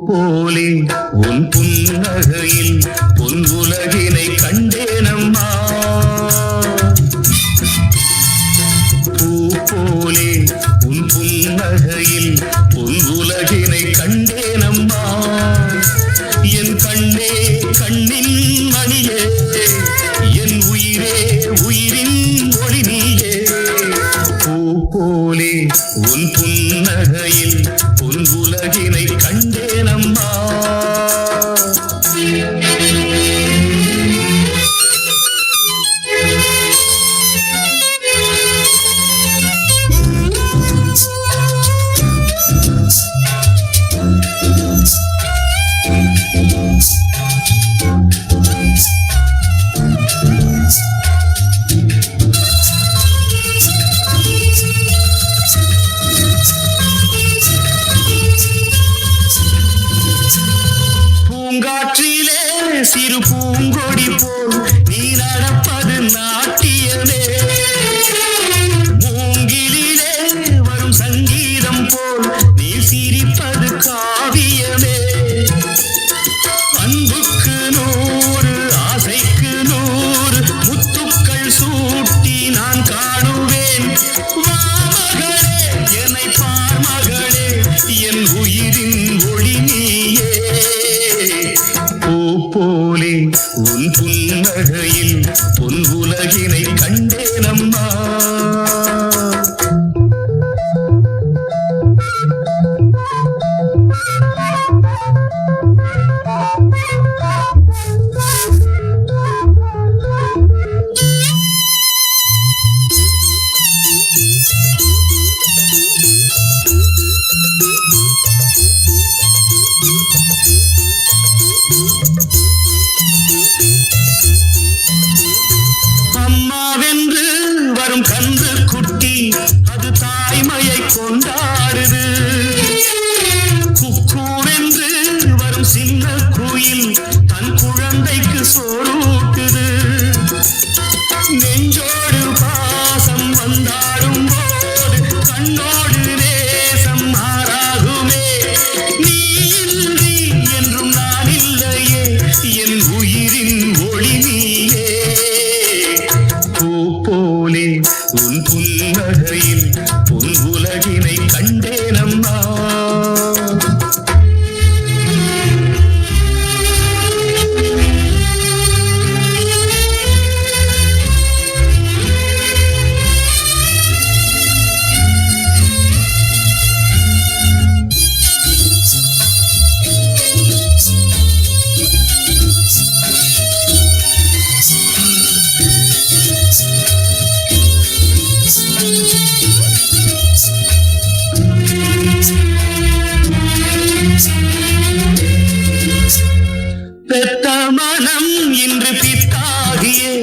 போலே உன் புன்னகையில் பொன் உலகினை கண்டேனம்மா. பூ போலே உன் புன்னகையில் பொன் உலகினை கண்டேனம்மா. என் கண்ணே கண்ணின் மணியே, என் உயிரே உயிரின் ஒளி நீயே. பூ போலே உன் புன்னகையில் பொன் உலகினை கண்டேனம்மா. பூங்காற்றிலே சிறு பூங்கொடி போல் நீ நடப்பது நாட்டியமே. மூங்கிலே வரும் சங்கீதம் போல் நீ சிரிப்பது காவியமே. அன்புக்கு 100 ஆசைக்கு 100 முத்துக்கள் சூட்டி நான் காணுவேன். வா மகளே என்னை பார் மகளே, என் உயிரின் ஒளி நீயே. பூ போலே உன் புன்னகையில் பொன் உலகினை கண்டேனம்மா. அம்மாவென்று வரும் கன்று குட்டி அது தாய்மையை கொண்டாடுது. குக்கூவென்று வரும் சின்ன குயில் தன் குழந்தைக்கு சோறூட்டுது. நெஞ்சோடு பாசம் வந்தாடும் போது கண்ணோடு நேசம் மாறாகுமே. நீ இல்லை என்றும் நான் இல்லையே, என் உயிரின் ஒளி நீயே. பூ போலே உன் புன்னகையில் பொன் உலகினை கண்டேனம்மா. பெத்த மனம் இன்று பித்தாகியே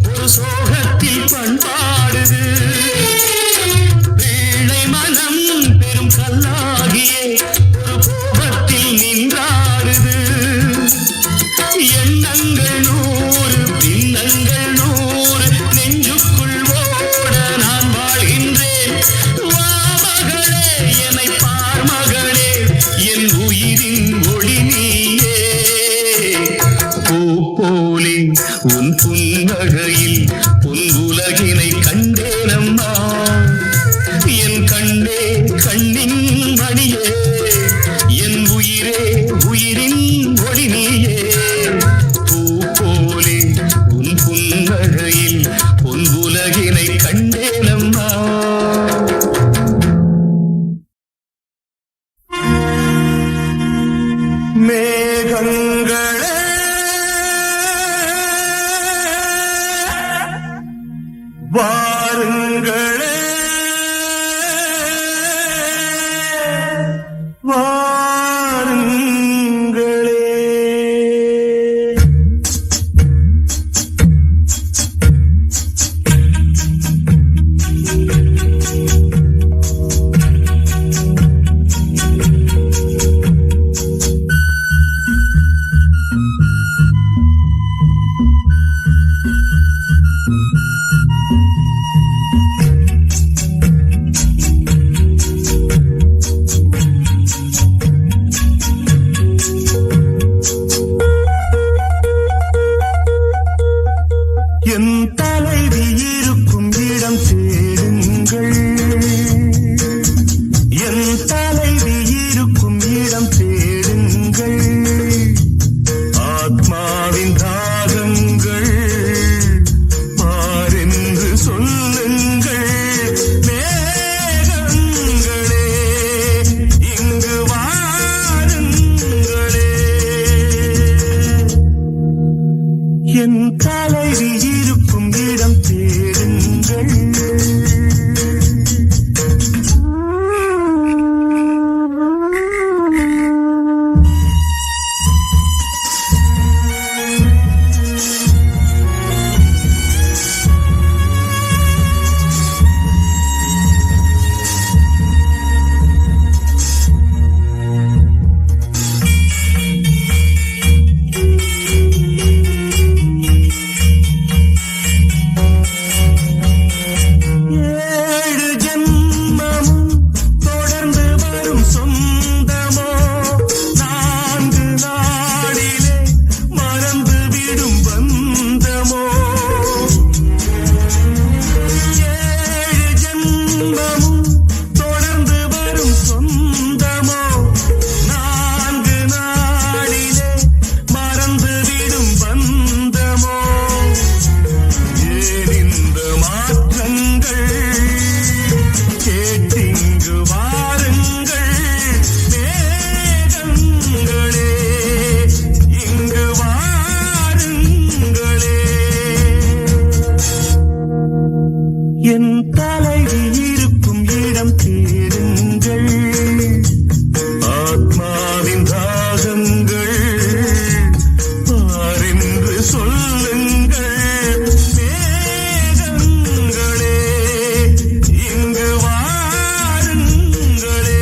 ஒரு சோகத்தில் பண்பாடுது. வேளை மனம் பெரும் கல்லாகியே ஒரு கோபத்தில் நின்றாடுது. எண்ணங்கள் 100 பின்னங்கள் 100 நெஞ்சுக்குள் ஓட நான் வாழ்கின்றேன். வா மகளே என்னை பார் மகளே, என் உயிரின் ஒளி நீயே. பூ போலே உன் புன்னகையில் பொன் உலகினை கண்டேனம்மா. என் கண்ணே கண்ணின் மணியே, என் உயிரே உயிரின் ஒளி நீயே. பூ போலே உன் புன்னகையில் பொன் உலகினை கண்டேனம்மா. மேகங்களே வாருங்களே வாருங்களே. என் தலைவி இருக்கும் இடம் தேடுங்கள். என் தலைவி இருக்கும் இடம் தேடுங்கள். ஆத்மாவின் தாகங்கள் பாரென்று சொல்லுங்கள். மேகங்களே இங்கு வாருங்களே.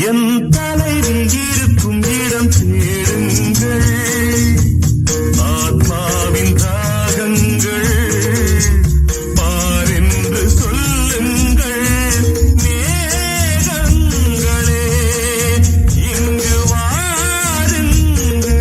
என் தலைவி இருக்கும் இடம் தேடுங்கள். ஆத்மாவின் தாகங்கள் பாரென்று சொல்லுங்கள். மேகங்களே இங்கு வாருங்களே.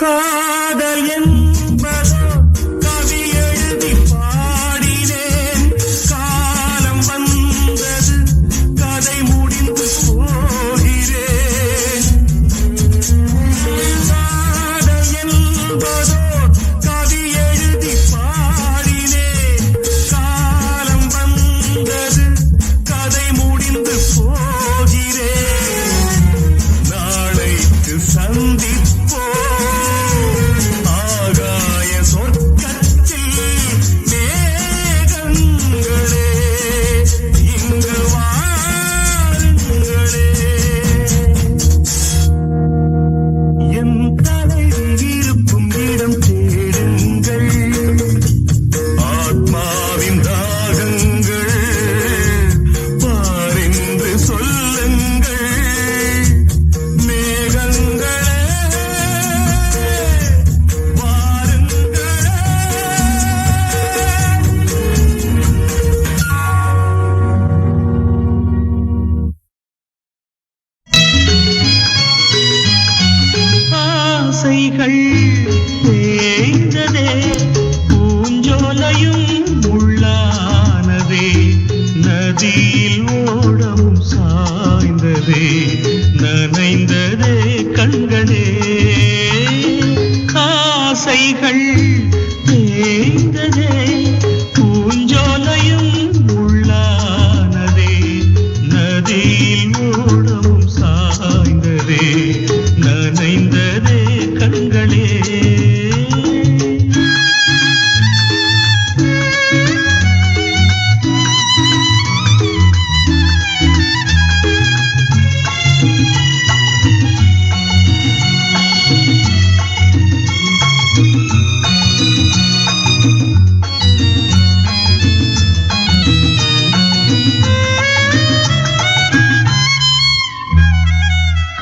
காதல் என்பதோ கவி எழுதி பாடினேன். காலம் வந்தது கதை முடிந்து போகிறேன். காதல் என்பதோ கவி எழுதி பாடினேன். காலம் வந்தது கதை முடிந்து போகிறேன். நாளைக்கு சந்திப்போம். ஆக உள்ளானதே நனைந்ததே கண்களே.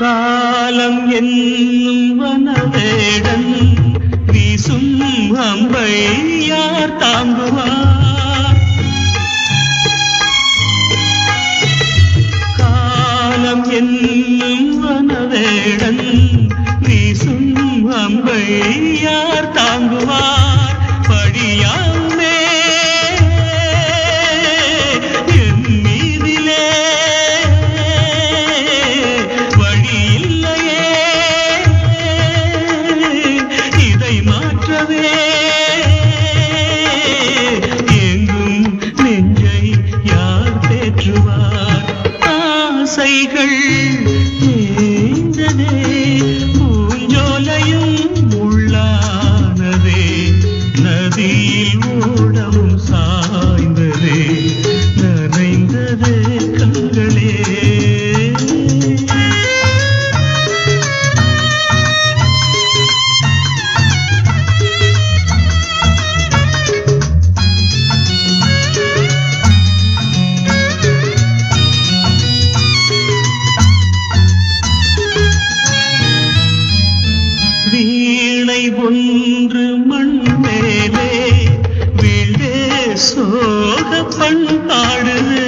காலம் என்னும் வனவேடன் வீசும் அம்பை யார் தாங்குவார்? காலம் என்னும் வனவேடன் வீசும் அம்பை யார் தாங்குவார்? படியாமே என் மீதிலே எங்கும் நெஞ்சை யார் தேற்றுவார்? ஆசைகள் தேய்ந்ததே பூஞ்சோலையும் உள்ளானதே நதியில் ஓடவும் சாய்ந்ததே நனைந்ததே கண்களே. வீணை ஒன்று மண் மேலே வீழே சோக பண்பாடுது.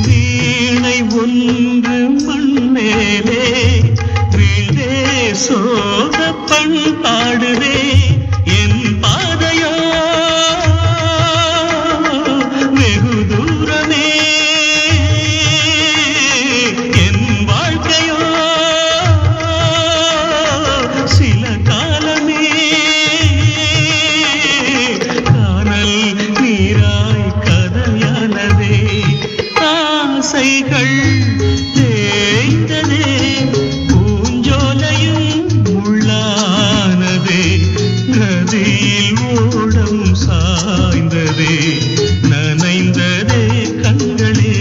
வீணை ஒன்று மண் மேலே வீழே சோக பண்பாடுதே. என் பாதையோ வெகு தூரமே சில காலமே காணல் நீராய் கதையானதே. ஆசைகள் தேய்ந்ததே பூஞ்சோலையும் உள்ளானதே நதியில் ஓடம் சாய்ந்ததே நனைந்ததே கண்களே.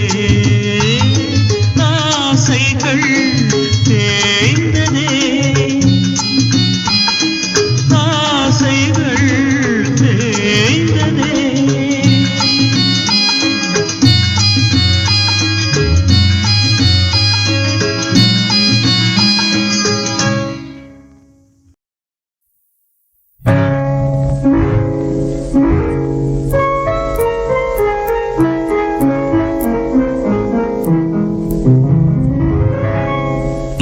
ஆசைகள் தேய்ந்ததே ஆசைகள் தேய்ந்ததே.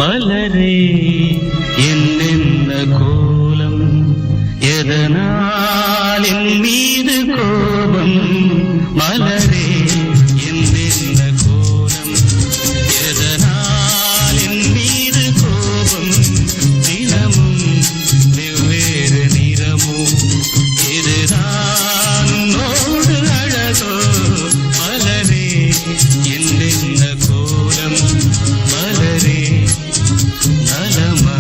மலரே என்னென்ன கோலம் எதனால் என் மீது கோபம்? மலரே என்னென்ன கோலம் எதனால் என் மீது கோபம்? தினமும் வெவ்வேறு நிறமும் இதுதான் உன்னோடு அழகோ? மலரே என்னென்ன கோலம்? மலரே நலமா?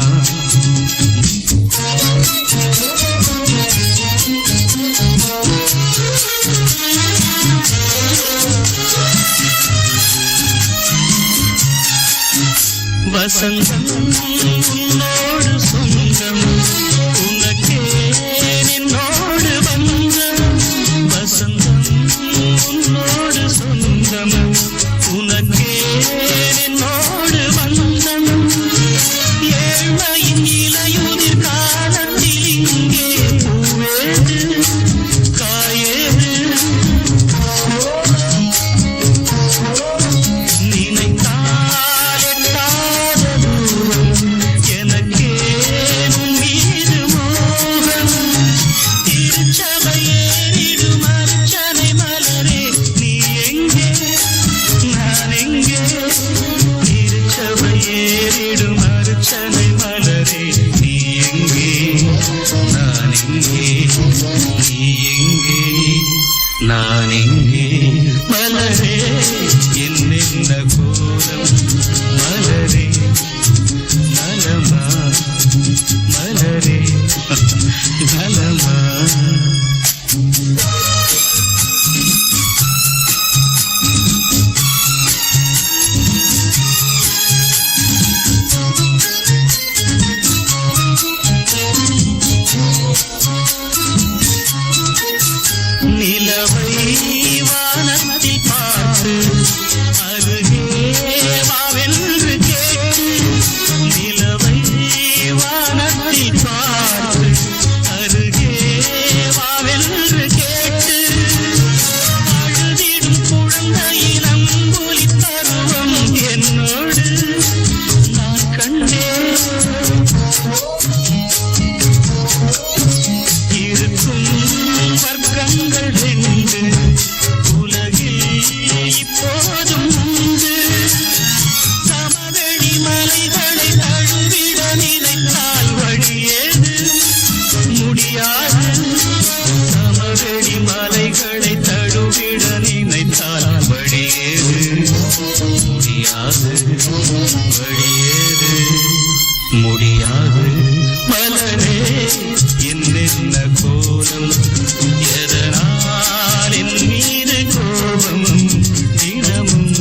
வசந்தம் உன்னோடு சொந்தம் உனக்கே நின்னோடு வந்தம். வசந்தம் உன்னோடு சொந்தம் உனக்கே நின்னோடு வந்தம். ஏழ்மையின் இலையுதிர் காலத்தில் இங்கே பூவேது காயேது? நினைத்தால் எட்டாத தூரம் எனக்கு அம்புலி பருவம் என்னோடு நான் கண்டேன். இருக்கும் வர்க்கங்கள் ரெண்டு உலகில் இப்போதும் உண்டு. சமவெளி மலைகளை தழுவிட நினைத்தால் வழியேது முடியாது. சமவெளி மலைகளை தழுவிட நினைத்தால் வழியேது முடியாது. வழியேது முடியாது. மலரே என்னென்ன கோலம், எதனால் என் மீது கோபம், தினமும்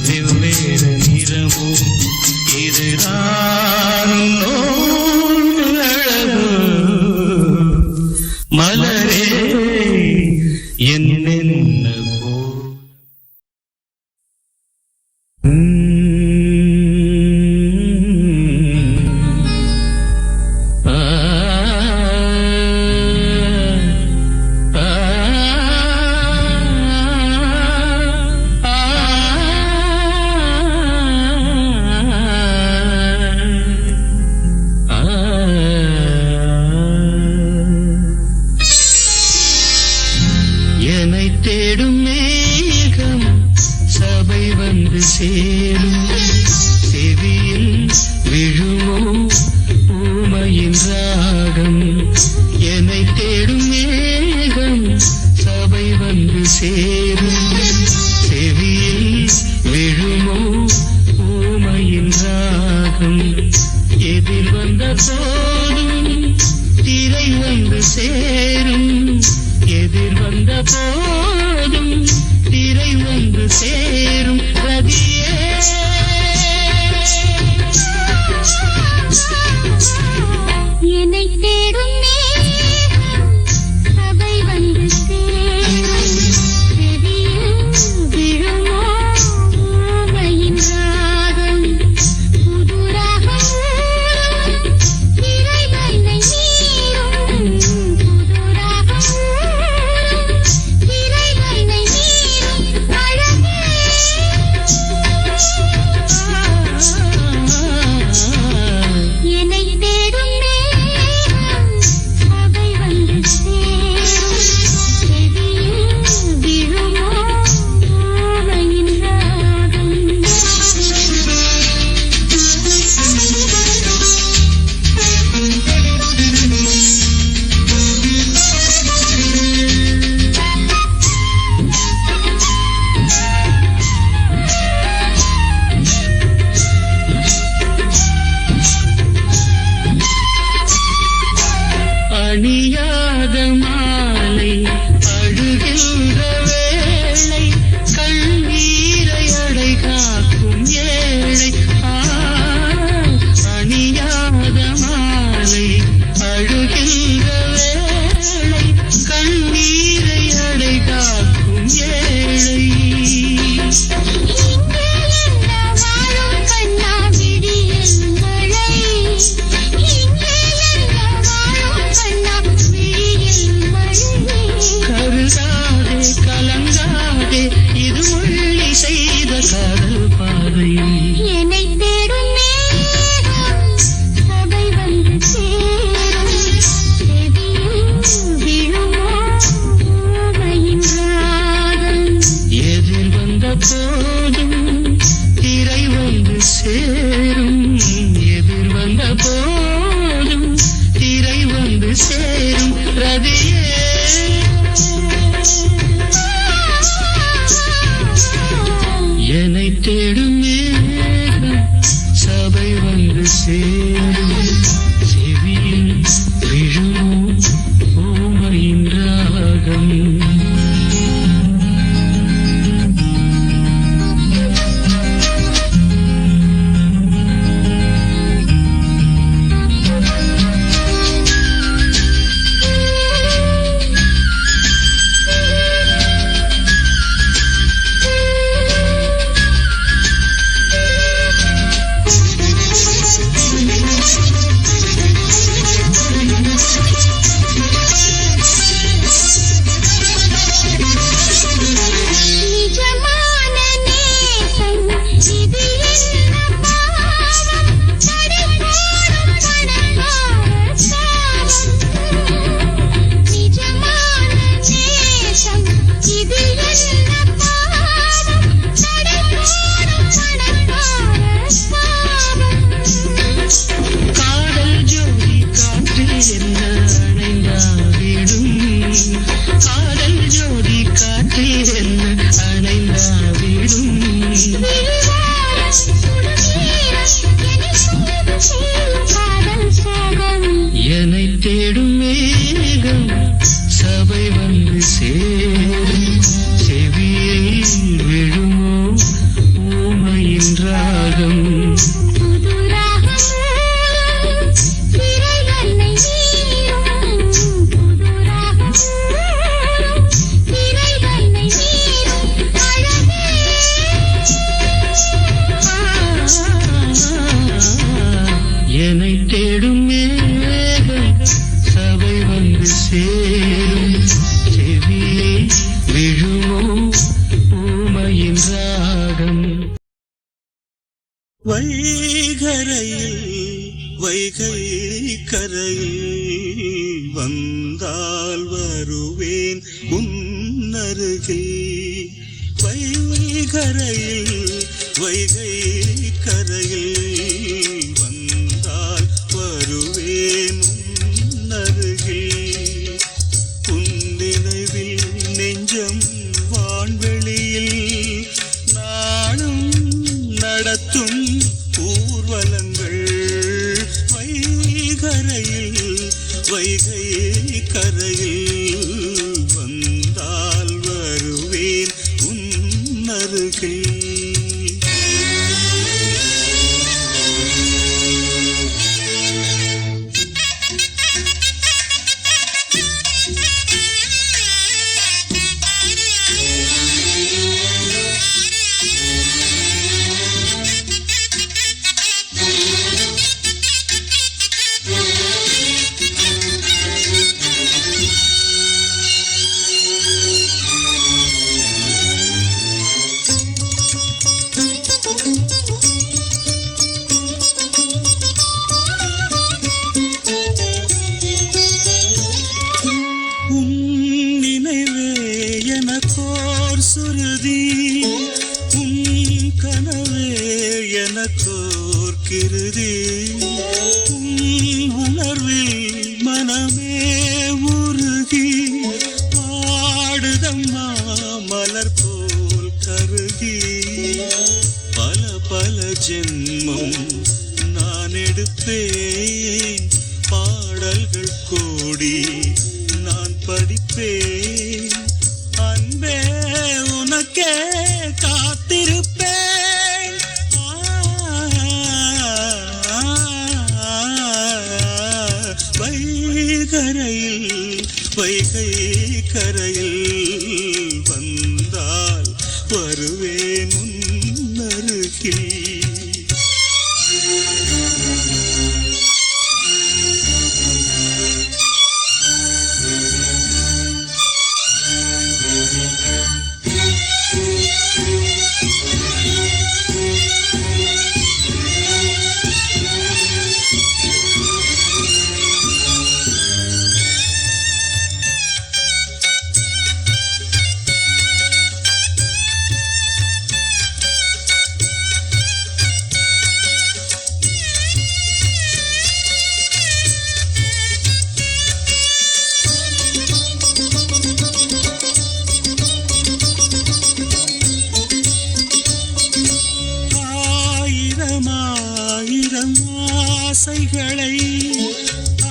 வெவ்வேறு நிறமும், இதுதான் உன்னோடு அழகு. மலரே என்னென்ன கோலம். என்னை தேடும் மேகம் சபை வந்து சேரும். செவியில் விழுமோ ஊமையின் ராகம். என்னை தேடும் மேகம் சபை வந்து சேரும். செவியில் விழுமோ ஊமையின் ராகம். எதிர் வந்த போதும் திரை வந்து சேரும். எதிர் வந்த போதும் திரை வந்து சேரும். ரதியே என்னை தேடும் மேகம் சபை வந்து சேரும். செவியில் விழுமோ ஊமையின் ராகம். புது ராகம் ஊரும் திரை வண்ணை மீறும். புது ராகம் ஊரும் திரை வண்ணை மீறும். அழகே என்னை தேடும் மேகம் சபை வந்து சேரும். செவியில் விழுமோ ஊமையின் ராகம். அணியாத மாலை அழுகின்ற வேளை கண்ணீரை அடை காக்கும் ஏழை. அணியாத மாலை அழுகின்ற வேளை கண்ணீரை அடை காக்கும் ஏழை. இங்கே என்ன வாழும் கண்ணா விடியல் மழை. இங்கே என்ன வாழும் கண்ணா விடியல் மழை. கருதாதே கலங்காதே இது முள்ளி செய்த காதல் பாதை. என்னை தேடும் மேகம் சபை வந்து சேரும். செவியில் விழுமோ ஊமையின் ராகம். எதிர் வந்த போதும் திரை வந்து சேரும். எதிர் வந்த போதும் திரை வந்து சேரும். ரதியே என்னை தேடும் மேகம் சபை வந்து சேரும். செவியில் விழும் ஊமையின் ராகம். வைகரையில் வைகை கரையில் வந்தால் வருவேன் உன்னருகில். வைகரையில் வைகை கரையில் வந்தால் வருவேன் உன்னருகில். உன் நினைவில் நெஞ்சம் வான்வெளியில் நாளும் நடத்தும் ஊர்வலங்கள். வைகரையில் வைகை கரையில் வந்தால் வருவேன் உன்னருகில். சுருதி உன் கனவே எனக்கோர் கிருதி. உன் உணர்வில் மனமே உருகி பாடுதம்மா மலர் போல் கருகி. பல பல ஜென்மம் நான் எடுப்பேன், பாடல்கள் கோடி நான் படிப்பேன். அன்பே உனக்கே காத்திருப்பேன். வைகரையில் வைகை கரையில் வந்தால் வருவேன் உன்னருகில். ஆசைகளை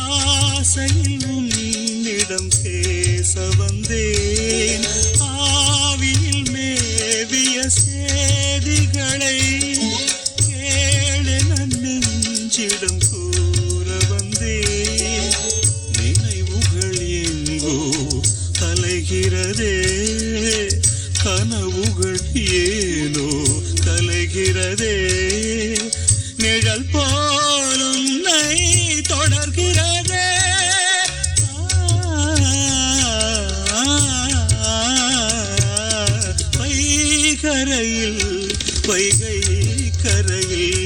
ஆசையில் உன்னிடம் பேச வந்தேன். ஆவியில் மேவிய சேதிகளை கேளென நெஞ்சிடம் கூற வந்தேன். நினைவுகள் எங்கோ கலைகிறதே, கனவுகள் ஏனோ கலைகிறதே. நிழல் போலும் நை தொடர்கிறதே. வைகரையில் வைகை கரையில்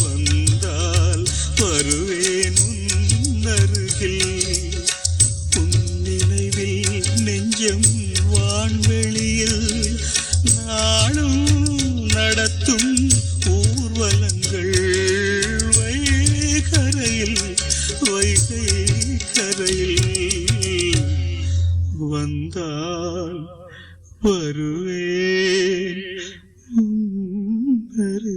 வந்தால் வருவேன் உன்னருகில். உன் நினைவில் நெஞ்சம் வான்வெளியில் நாளும் நடத்தும் ஊர்வலங்கள். வைகரையில் வைகை கரையில் வந்தால் வருவேன் உன்னருகில்.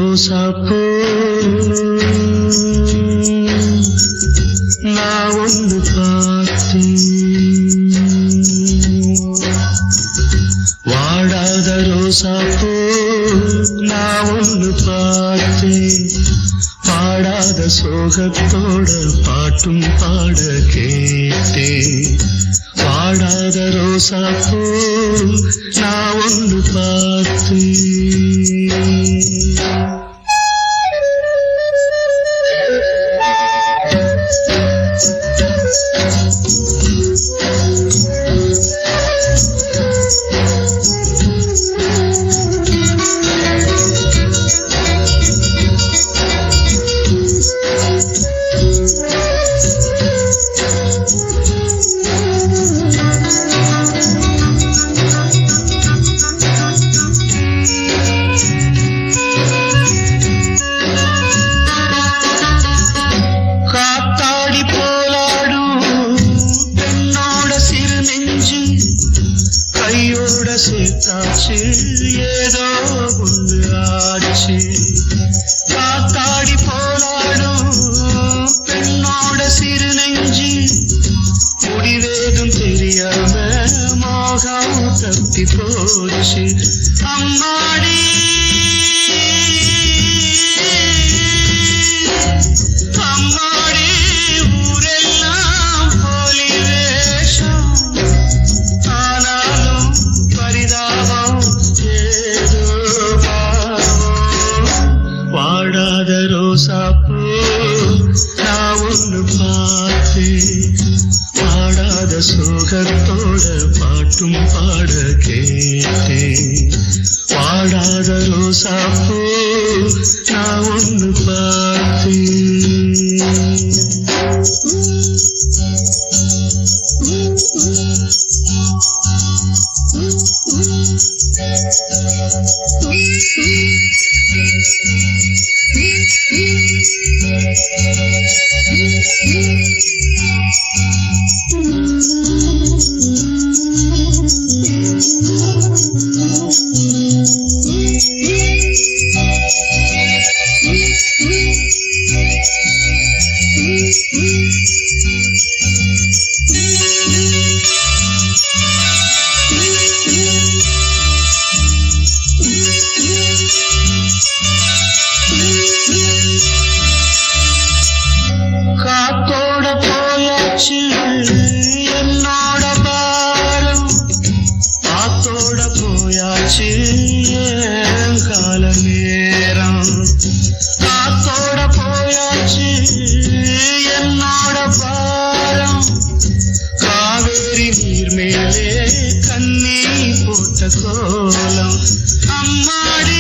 ரோசாப்பூ நான் ஒன்று பார்த்தேன். வாடாத ரோசாப்பூ நான் ஒன்று பார்த்தேன். பாடாத சோகத்தோட பாட்டும் பாட கேட்டேன். வாடாத ரோசாப்பூ நான் ஒன்று பார்த்தேன். சேர்த்தாச்சு ஏதோ ஒன்று ஆச்சு. காத்தாடி போராடும் பெண்ணோட சிறு நெஞ்சு முடிவேதும் தெரியாம மோகம் தப்பி போச்சு. அம்மாடி ரோசாப்பூ நான் ஒன்று பார்த்தேன். பாடாத சோகத்தோட பாட்டும் பாட கேட்டேன். பாடாத ரோசாப்பூ நான் ஒன்று பார்த்தேன். என்னோட பாரம் காத்தோட போயாச்சு என் கால நேரம். காத்தோட போயாச்சு என்னோட பாரம். காவேரி நீர் மேலே கண்ணி போட்ட கோலம். அம்மாடி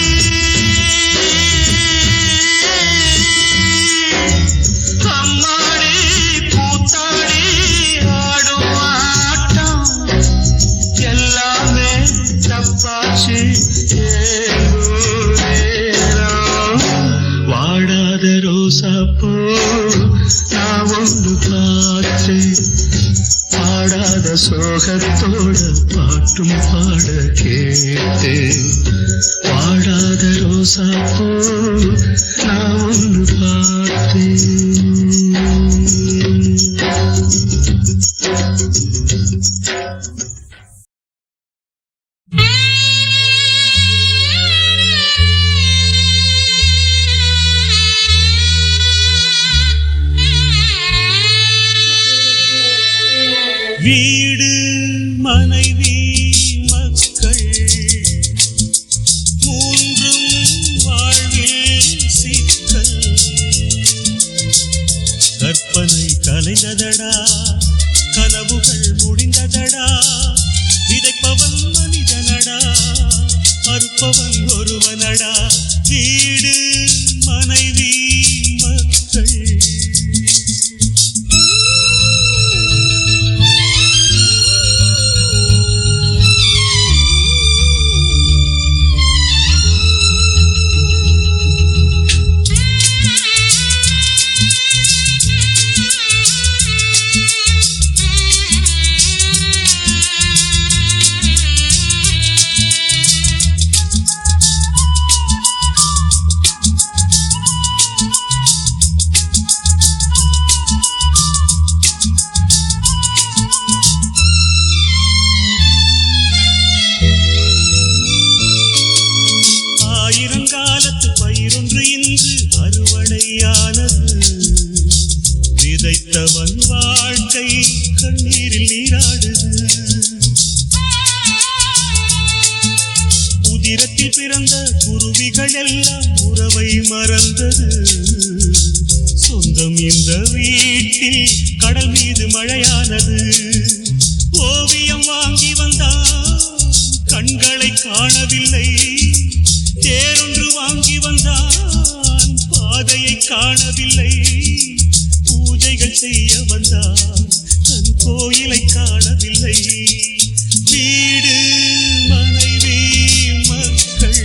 வாடாத ரோசாப்பூ நான் ஒன்று பார்த்தேன். பாடாத சோகத்தோட பாட்டும் பாட கேட்டேன். வாடாத ரோசாப்பூ நான் ஒன்று பார்த்தேன். வீடு மனைவி மக்கள் மூன்றும் வாழ்வில் சிக்கல். கற்பனை கலைந்ததடா கனவுகள் முடிந்ததடா. விதைப்பவன் மனிதனடா மறுப்பவன் ஒருவனடா. வீடு மனைவி மக்கள். உதிரத்தில் பிறந்த குருவிகள் எல்லாம் உறவை மறந்தது. சொந்தம் இந்த வீட்டில் கடல் மீது மழையானது. ஓவியம் வாங்கி வந்தான் கண்களை காணவில்லை. தேரொன்று வாங்கி வந்தான் பாதையை காணவில்லை. பூஜைகள் செய்ய வந்தான் தன் கோயிலை காணவில்லை. வீடு மனைவி மக்கள்,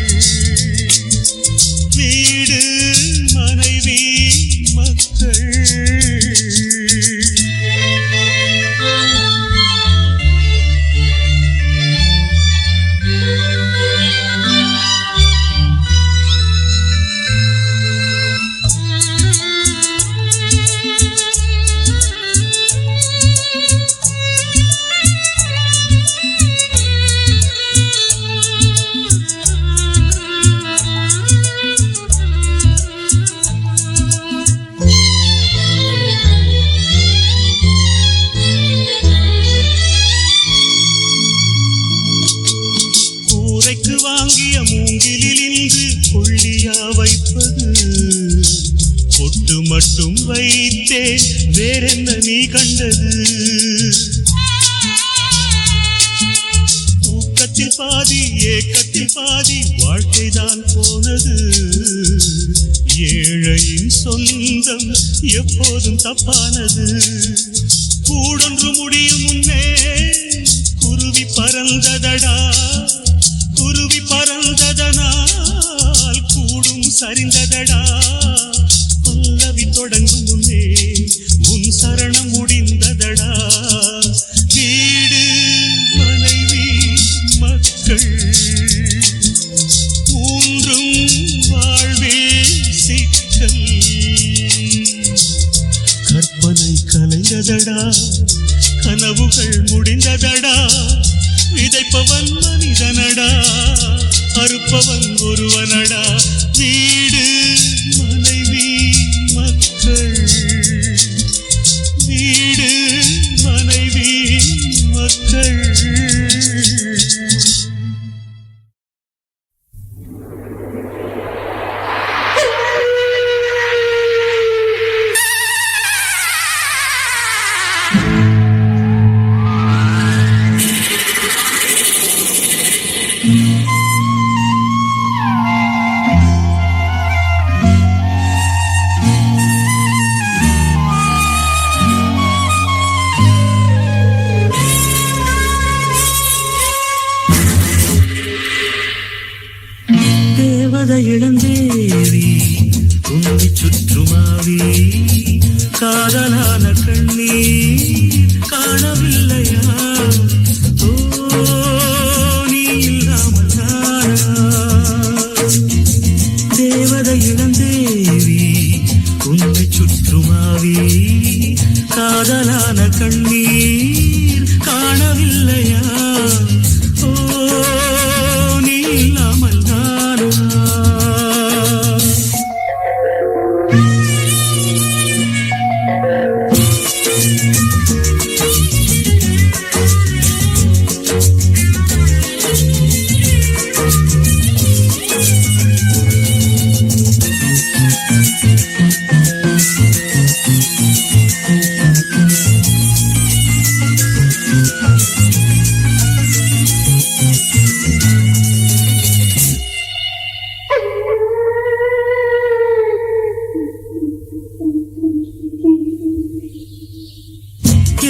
வீடு மனைவி மக்கள். வாங்கிய மூங்கிலில் இன்று கொள்ளியா வைப்பது? பொட்டு மட்டும் வைத்தேன் வேறென்ன நீ கண்டது? தூக்கத்தில் பாதி ஏக்கத்தில் பாதி வாழ்க்கைதான் போனது. ஏழையின் சொந்தம் எப்போதும் தப்பானது. கூடொன்று முடியும் முன்னே குருவி பறந்ததடா. குருவி பறந்ததனால் கூடும் சரிந்ததடா. பல்லவி தொடங்கும் முன்னே உன் சரணம் முடிந்ததடா. வீடு மனைவி மக்கள் மூன்றும் வாழ்வே சிக்கல். கற்பனை கலைந்ததடா, கனவுகள் முடிந்ததடா. விதைப்பவன் மனிதனடா, அறுப்பவன் ஒருவனடா. வீடு மனைவி மக்கள், வீடு மனைவி மக்கள். இளந்தேவி உன்னை சுற்றுமாவி காதலான கண்ணீர் காணவில்லையா? ஓ நீ இல்லாமல் நானா? தேவதை இளந்தேவி உன்னை சுற்றுமாவி காதலான கண்ணீர் காணவில்லையா? ஓ நீ இல்லாமல் நானா?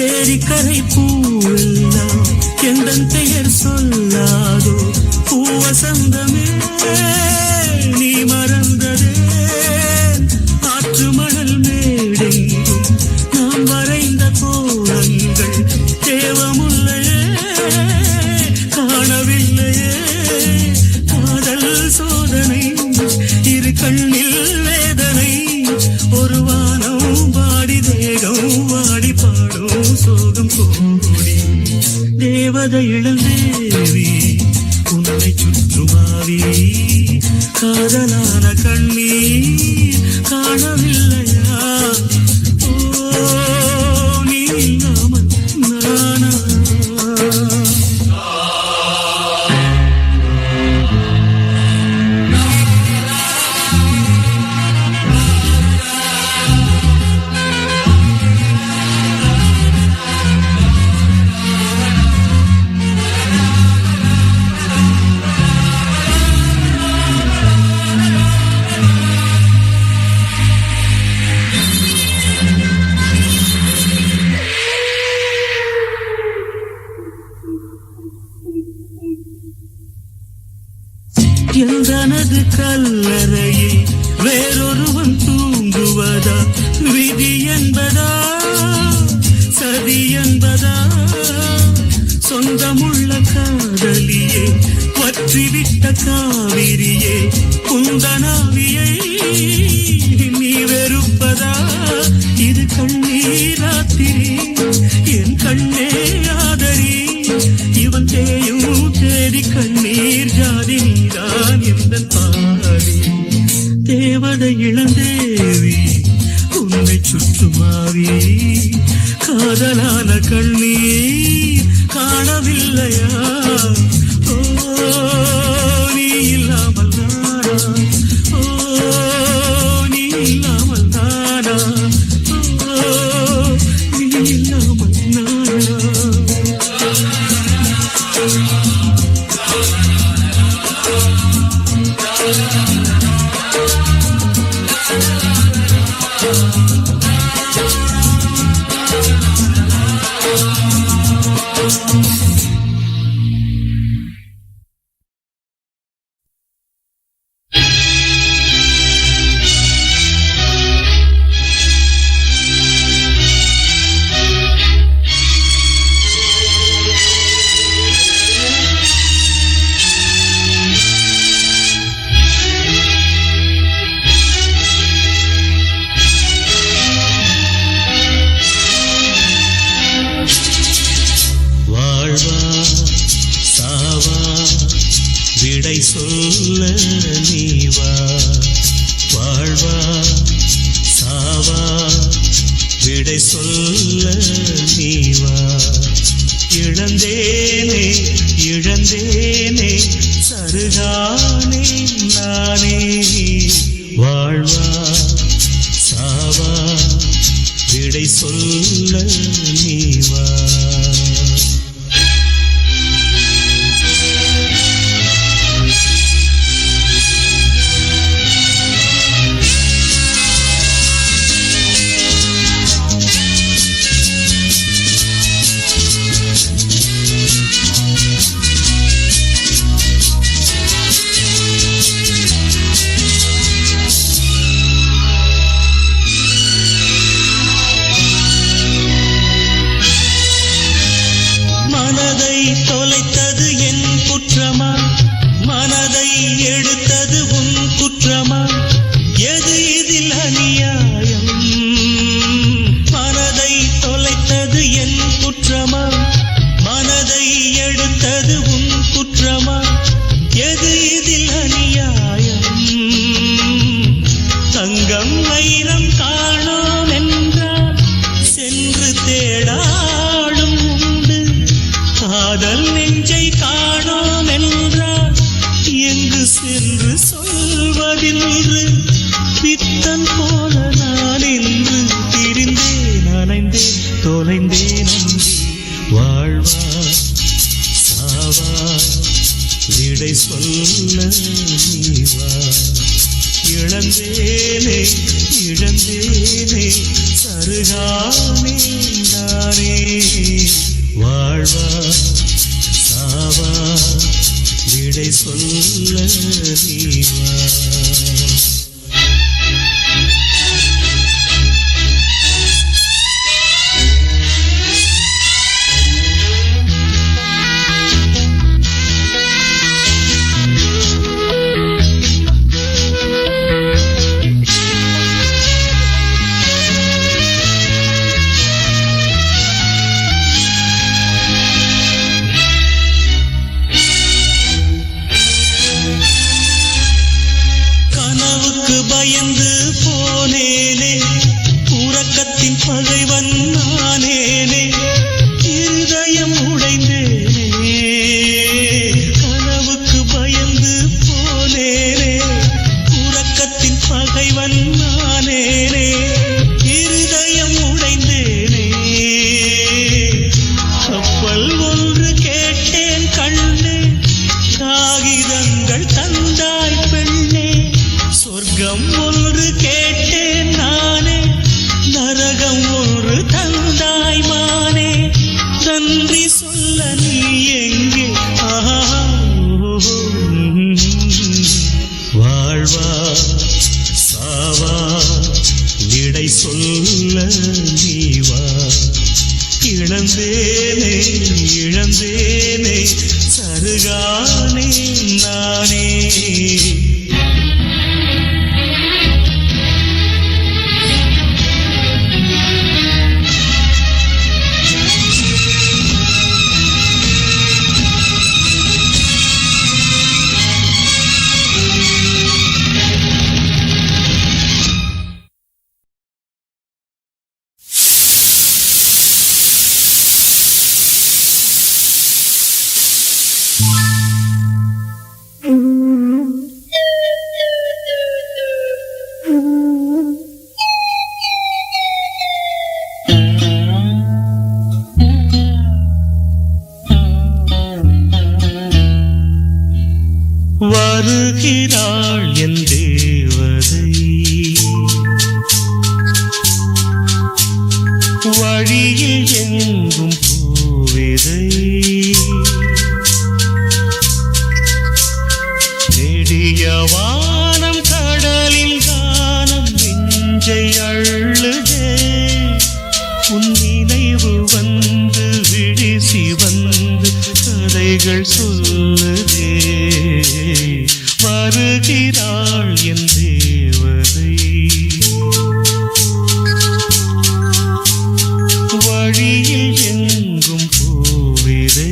ஏரிக்கரை பூவெல்லாம் எந்தன் பெயர் சொல்லாதோ? பூவசந்தமே நீ மறந்ததே? ஆற்று மணல் மேடெங்கும் நாம் வரைந்த கோலங்கள் தேவமுல்லையே காணவில்லையே? காதல் சோதனை இரு கண்ணில் வேதனை, ஒரு வானம் வாடி தேகம் வாடி பாடும் சோகம் கோடி. தேவதை இளந்தேவி உன்னை சுற்றுமாவி காதலான கண்ணீர் காணவில்லையா? ஓ நீ இல்லாமல் நானா? எந்தனது கல்லறையில் வேறொருவன் தூங்குவதா? விதி என்பதா சதி என்பதா? சொந்தமுள்ள காதலியே, வற்றிவிட்ட காவிரியே, குந்தனாவியை நீ வெறுப்பதா? இது கண்ணீர் ராத்திரி, என் கண்ணே ஆதரி. இவன் தேயும் தேடி கண்ணீர் ஜாதி, நீதான் எந்த பாடி. தேவதை இளந்தேவி, உன்னை சுற்றுமாவி, காதலான கண்ணீர் காணவில்லையா? ஓ நீ இல்லாமல் நானா, ஓ நீ இல்லாமல் நானா, ஓ நீ இல்லாமல் நானா. விடை சொல்ல நீவா, வாழ்வா சாவா விடை சொல்ல நீவா. இழந்தேனே இழந்தேனே சருகானே நானே, வாழ்வா சாவா விடை சொல்ல நீவா. தொலைத்தது என் குற்றமா, மனதை எடுத்தது உன் குற்றமா? எது இதில் அநியாயம்? மனதை தொலைத்தது என் குற்றமா, மனதை எடுத்தது உன் குற்றமா? எது இதில் அநியாயம்? தங்கம் வைரம் காணோம் என்றால் சென்று தேடாடும் உண்டு, காதல் நெஞ்சை காணோம் என்றால் எங்கு சென்று சொல்வதின்று? பித்தன் போல நான் இன்று திரிந்தேன், அலைந்தேன், தொலைந்தேன் அன்றி. வாழ்வா சாவா விடை சொல்ல நீவா. இழந்தேனே இழந்தேனே சருகானே நானே, வாழ்வா சாவா விடை சொல்ல நீவா. பயந்து போனேனே, உறக்கத்தின் பகைவன் நானேனே, இருதயம் உடைந்தேனே. கனவுக்கு பயந்து போனேனே, உறக்கத்தின் பகைவன் நானேனே, இருதயம் உடைந்தேனே. கப்பல் ஒன்று கேட்டேன் கண்ணே, காகிதங்கள் தந்தாய் பெண்ணே. சொர்க்கம் ஒன்று கேட்டேன் நானே, நரகம் ஒன்று வாழ்வா சாவா இடை சொல்ல நீவா. இழந்தேனே இழந்தேனே சருகானே நானே. வருகிறாள் என் தேவதை, வழியில் எங்கும் பூவிதை, நெடிய வானம் கடலில் கானம் நெஞ்சை அள்ளுதே. உன் நினைவு வந்து விழிசி வந்து கதைகள் சொல்லுதே. வருகிறாள் என் தேவதை, வழியில் எங்கும் பூவிதை.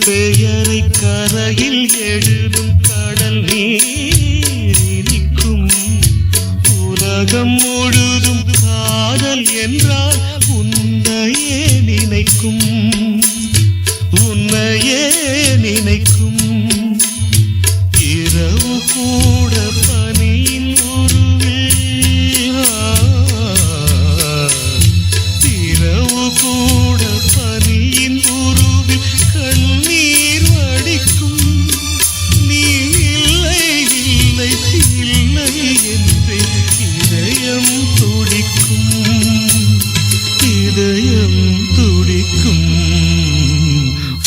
பெயரை கரையில் எழுதும் கடல் நீர் இனிக்கும். உலகம் முழுதும் காதல் என்றால் உன்னையே நினைக்கும், உன்னையே நினைக்கும். இரவு கூட பனியின் உருவில், இரவு கூட பனியின் உருவில் கண்ணீர் வடிக்கும். நீ இல்லை இல்லை இல்லை என்று இதயம் துடிக்கும், இதயம் துடிக்கும்.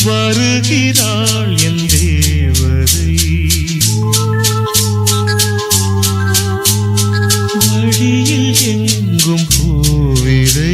வருகிறாள் என் தேவதை, வழியில் எங்கும் பூவிதை.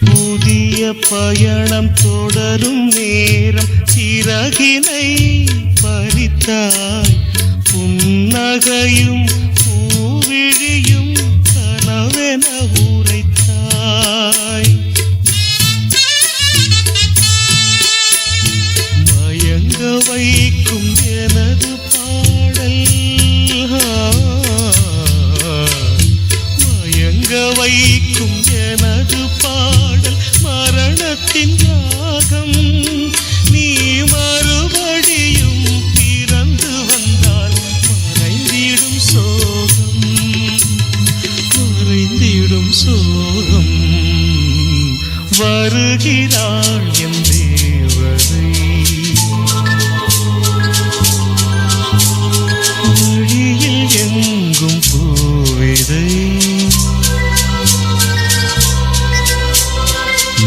புதிய பயணம் தொடரும் நேரம் சிறகினை பறித்தாய். புன்னகையும் பூவிழியும் கனவென உரைத்தாய். மயங்க வைக்கும் எனது பாடல், மயங்க வைக்கும் எனது பாடல் மரணத்தின் ராகம். நீ மறுபடியும் பிறந்து வந்தால் மறைந்திடும் சோகம், மறைந்திடும் சோகம். வருகிறாள் என் தேவதை, வழியில் எங்கும் பூவிதை.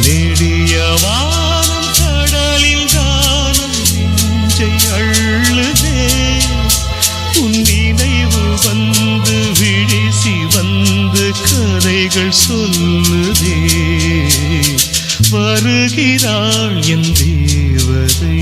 நெடிய வானம் கடலில் கானம் நெஞ்சை அள்ளுதே. வார்த்தைகள் சொல்லுதே வருகிறாள் என் தேவதை